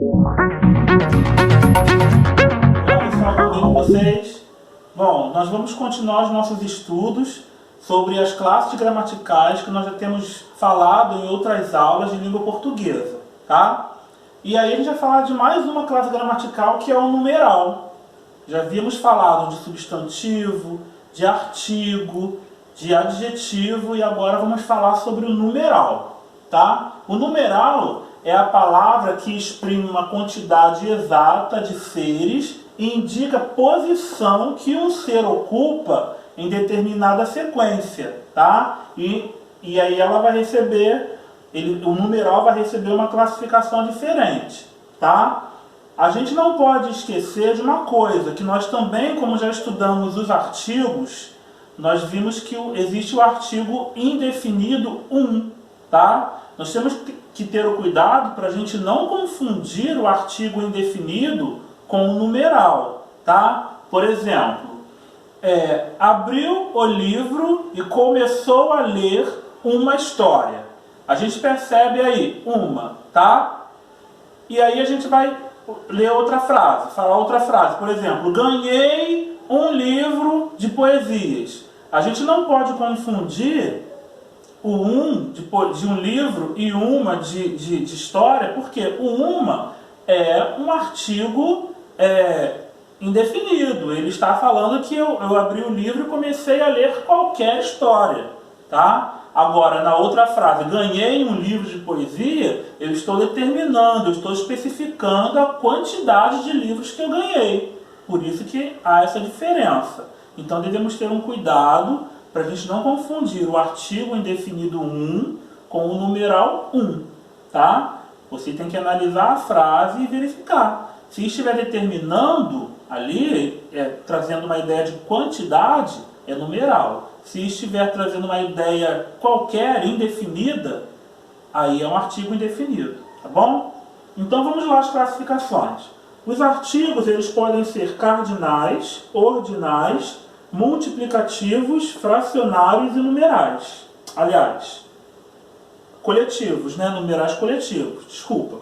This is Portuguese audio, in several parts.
Pessoal, tudo bem com vocês? Bom, nós vamos continuar os nossos estudos sobre as classes gramaticais que nós já temos falado em outras aulas de língua portuguesa, tá? E aí a gente vai falar de mais uma classe gramatical, que é o numeral. Já havíamos falado de substantivo, de artigo, de adjetivo, e agora vamos falar sobre o numeral, tá? O numeral é a palavra que exprime uma quantidade exata de seres e indica a posição que um ser ocupa em determinada sequência, tá? E aí ela vai receber, o numeral vai receber uma classificação diferente, tá? A gente não pode esquecer de uma coisa, que nós também, como já estudamos os artigos, nós vimos que existe o artigo indefinido tá? Nós temos que ter o cuidado para a gente não confundir o artigo indefinido com o numeral, tá? Por exemplo, abriu o livro e começou a ler uma história. A gente percebe aí uma, tá? E aí a gente vai ler outra frase, falar outra frase. Por exemplo, ganhei um livro de poesias. A gente não pode confundir o de um livro e uma de história, porque o uma é um artigo indefinido. Ele está falando que eu abri o livro e comecei a ler qualquer história, tá? Agora, na outra frase, ganhei um livro de poesia, eu estou determinando, eu estou especificando a quantidade de livros que eu ganhei. Por isso que há essa diferença. Então devemos ter um cuidado para a gente não confundir o artigo indefinido com o numeral tá? Você tem que analisar a frase e verificar. Se estiver determinando ali, trazendo uma ideia de quantidade, é numeral. Se estiver trazendo uma ideia qualquer, indefinida, aí é um artigo indefinido, tá bom? Então vamos lá às classificações. Os artigos, eles podem ser cardinais, ordinais, multiplicativos, fracionários e numerais. Aliás, coletivos, né? Numerais coletivos, desculpa.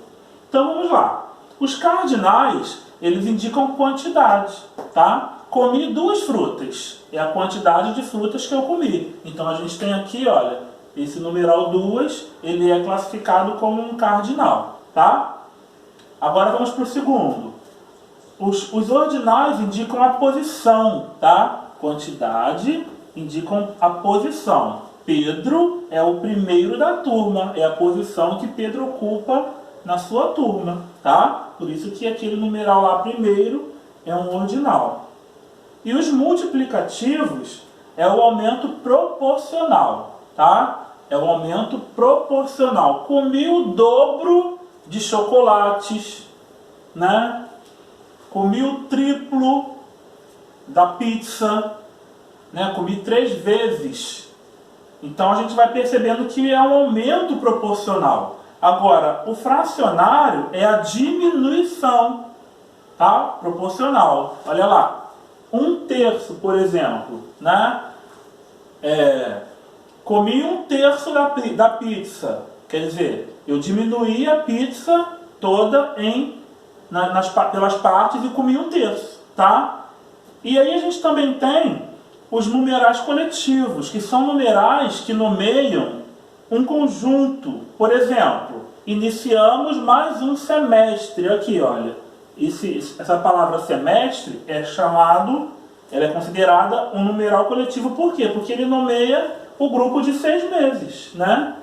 Então vamos lá. Os cardinais, eles indicam quantidade, tá? Comi 2 frutas, é a quantidade de frutas que eu comi. Então a gente tem aqui, olha, esse numeral 2, ele é classificado como um cardinal, tá? Agora vamos para o segundo. Os ordinais indicam a posição, tá? Quantidade indicam a posição. Pedro é o primeiro da turma, é a posição que Pedro ocupa na sua turma, tá? Por isso que aquele numeral lá primeiro é um ordinal. E os multiplicativos é o aumento proporcional, tá? É o aumento proporcional. Comi o dobro de chocolates, né? Comi o triplo da pizza, né? Comi 3 vezes. Então a gente vai percebendo que é um aumento proporcional. Agora, o fracionário é a diminuição, tá? Proporcional. Olha lá. 1/3, por exemplo, né? Comi 1/3 da pizza. Quer dizer, eu diminuí a pizza toda pelas partes e comi 1/3, tá? E aí a gente também tem os numerais coletivos, que são numerais que nomeiam um conjunto. Por exemplo, iniciamos mais um semestre. Aqui, olha. Essa palavra semestre ela é considerada um numeral coletivo. Por quê? Porque ele nomeia o grupo de 6 meses, né?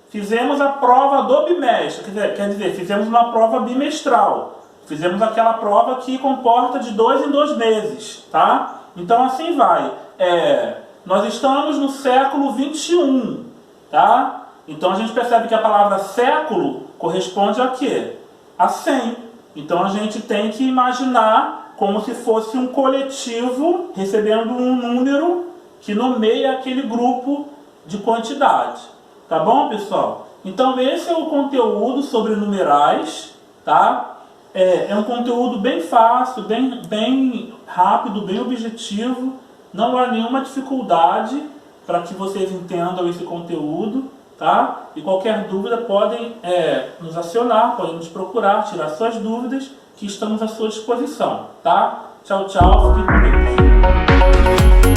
Fizemos a prova do bimestre, quer dizer, fizemos uma prova bimestral. Fizemos aquela prova que comporta de 2 em 2 meses, tá? Então assim vai. Nós estamos no século 21, tá? Então a gente percebe que a palavra século corresponde a quê? A 100. Então a gente tem que imaginar como se fosse um coletivo recebendo um número que nomeia aquele grupo de quantidade. Tá bom, pessoal? Então esse é o conteúdo sobre numerais, tá? É um conteúdo bem fácil, bem rápido, bem objetivo. Não há nenhuma dificuldade para que vocês entendam esse conteúdo. tá? E qualquer dúvida podem nos acionar, podem nos procurar, tirar suas dúvidas, que estamos à sua disposição, tá? Tchau, tchau, fiquem com Deus.